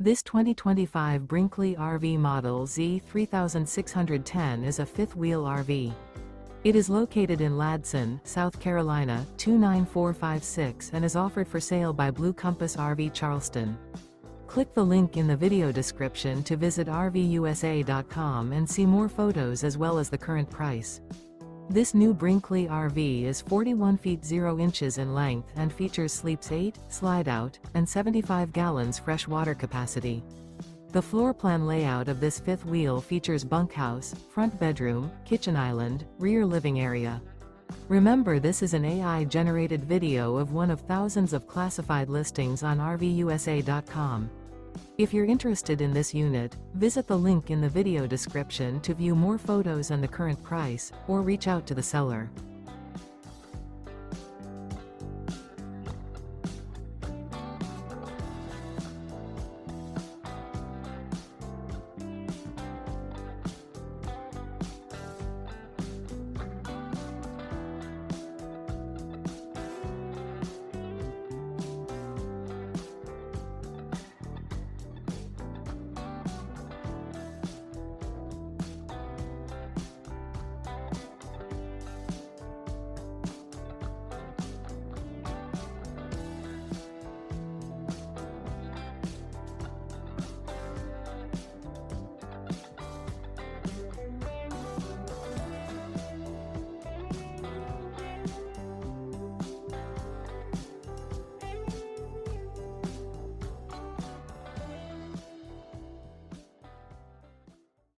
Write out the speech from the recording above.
This 2025 Brinkley RV Model Z 3610 is a fifth-wheel RV. It is located in Ladson, South Carolina, 29456 and is offered for sale by Blue Compass RV Charleston. Click the link in the video description to visit RVUSA.com and see more photos as well as the current price. This new Brinkley RV is 41 feet 0 inches in length and features sleeps 8, slide-out, and 75 gallons fresh water capacity. The floor plan layout of this fifth wheel features bunkhouse, front bedroom, kitchen island, rear living area. Remember, this is an AI-generated video of one of thousands of classified listings on RVUSA.com. If you're interested in this unit, visit the link in the video description to view more photos and the current price, or reach out to the seller.